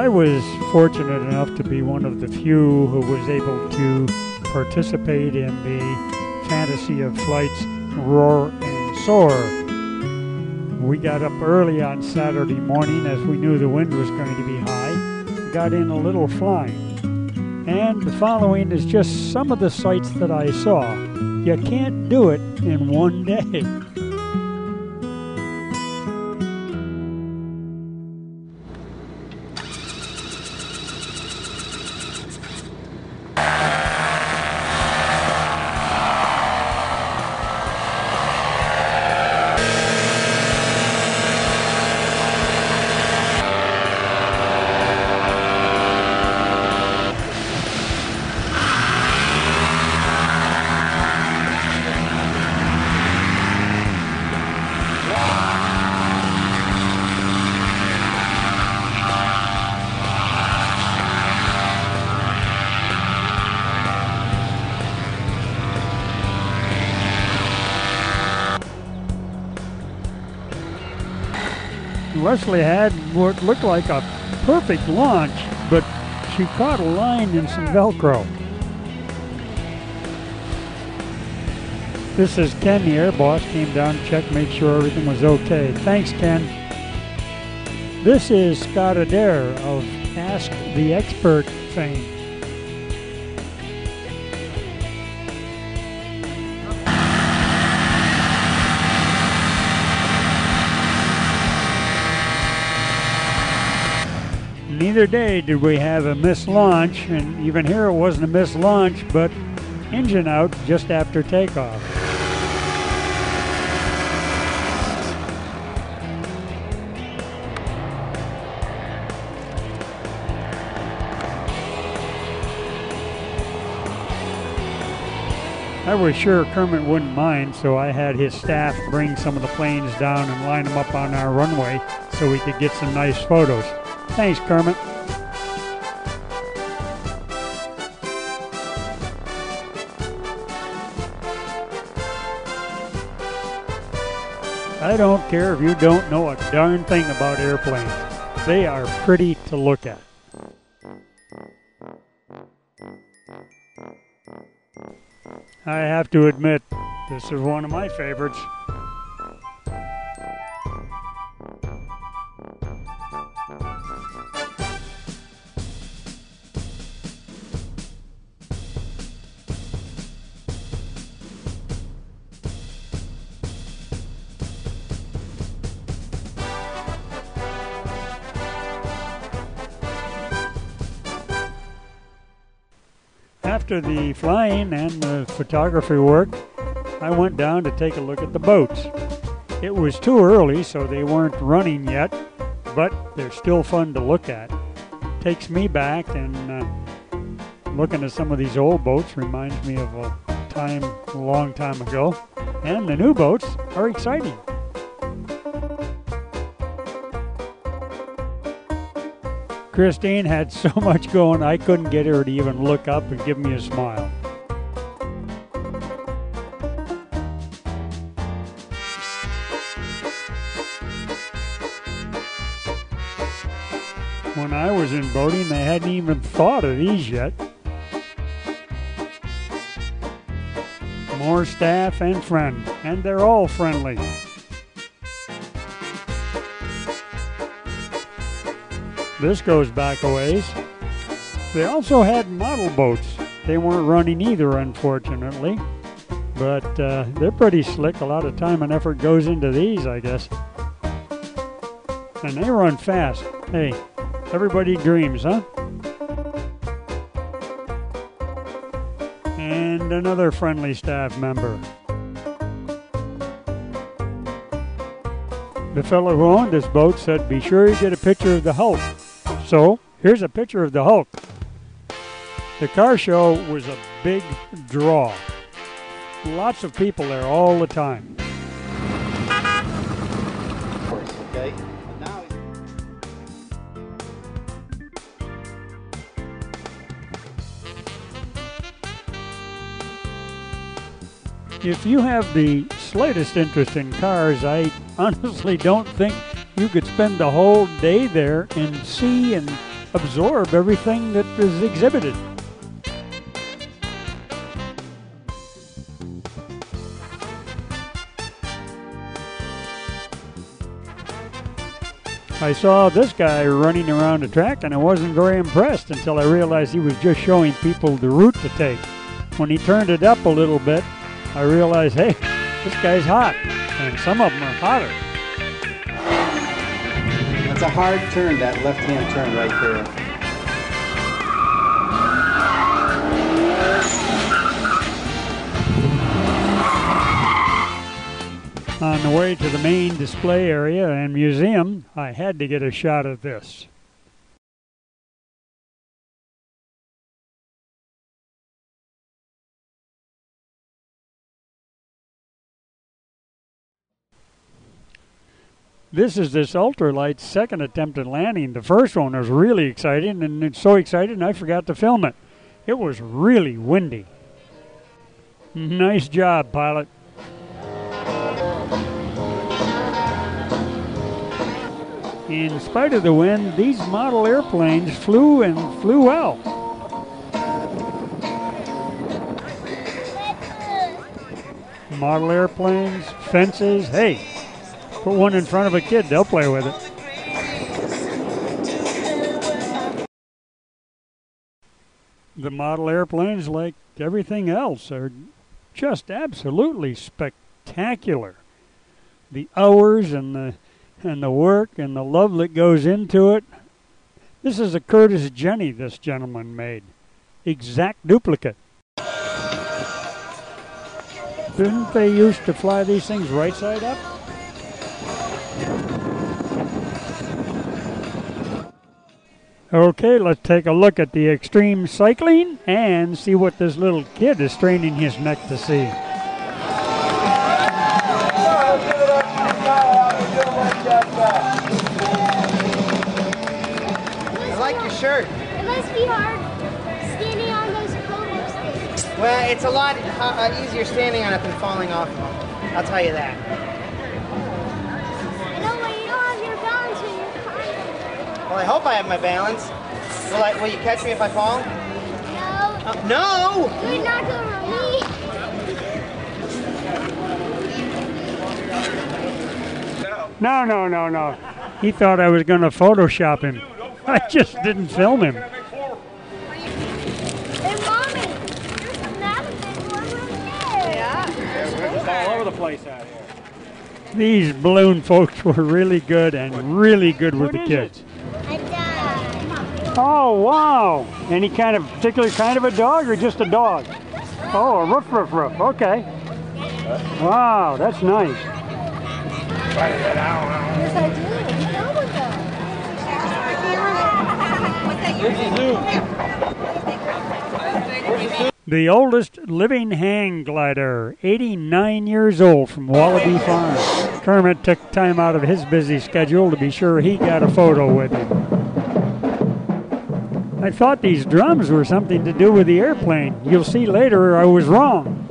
I was fortunate enough to be one of the few who was able to participate in the Fantasy of Flight's Roar and SOAR. We got up early on Saturday morning as we knew the wind was going to be high. Got in a little flying. And the following is just some of the sights that I saw. You can't do it in one day. Leslie had what looked like a perfect launch, but she caught a line in some Velcro. This is Ken, the air boss, came down to check, make sure everything was okay. Thanks, Ken. This is Scott Adair of Ask the Expert fame. Neither day did we have a missed launch, and even here it wasn't a missed launch, but engine out just after takeoff. I was sure Kermit wouldn't mind, so I had his staff bring some of the planes down and line them up on our runway so we could get some nice photos. Thanks, Kermit. I don't care if you don't know a darn thing about airplanes. They are pretty to look at. I have to admit, this is one of my favorites. After the flying and the photography work, I went down to take a look at the boats. It was too early, so they weren't running yet, but they're still fun to look at. Takes me back, and looking at some of these old boats reminds me of a long time ago. And the new boats are exciting. Christine had so much going, I couldn't get her to even look up and give me a smile. When I was in boating, they hadn't even thought of these yet. More staff and friend, and they're all friendly. This goes back a ways. They also had model boats. They weren't running either, unfortunately. But they're pretty slick. A lot of time and effort goes into these, I guess. And they run fast. Hey, everybody dreams, huh? And another friendly staff member. The fellow who owned this boat said, be sure you get a picture of the Hulk. So, here's a picture of the Hulk. The car show was a big draw. Lots of people there all the time. Okay. Now if you have the slightest interest in cars, I honestly don't think you could spend the whole day there and see and absorb everything that is exhibited. I saw this guy running around the track and I wasn't very impressed until I realized he was just showing people the route to take. When he turned it up a little bit, I realized, hey, this guy's hot, and some of them are hotter. That's a hard turn, that left-hand turn right there. On the way to the main display area and museum, I had to get a shot of this. This is this ultralight's second attempt at landing. The first one was really exciting, and it's so exciting I forgot to film it. It was really windy. Nice job, pilot. In spite of the wind, these model airplanes flew and flew well. Model airplanes, fences, hey, put one in front of a kid, they'll play with it. The model airplanes, like everything else, are just absolutely spectacular. The hours and the work and the love that goes into it. This is a Curtis Jenny this gentleman made. Exact duplicate. Didn't they used to fly these things right side up? Okay, let's take a look at the extreme cycling and see what this little kid is straining his neck to see. I like your shirt. It must be hard standing on those pogo sticks. Well, it's a lot easier standing on it than falling off of them. I'll tell you that. I know when you don't have your balance when you're climbing. Well, I hope I have my balance. Will you catch me if I fall? No. No! You would knock over me. No. He thought I was going to Photoshop him. I just didn't film him. Hey, Mommy, there's another big one right there. Yeah. We're all over the place out here. These balloon folks were really good and really good with the kids. A dog. Oh, wow. Any kind of particular kind of a dog or just a dog? Oh, a roof. Okay. Wow, that's nice. Yes, I do. You know with them. The oldest living hang glider, 89 years old, from Wallaby Farm. Kermit took time out of his busy schedule to be sure he got a photo with him. I thought these drums were something to do with the airplane. You'll see later I was wrong.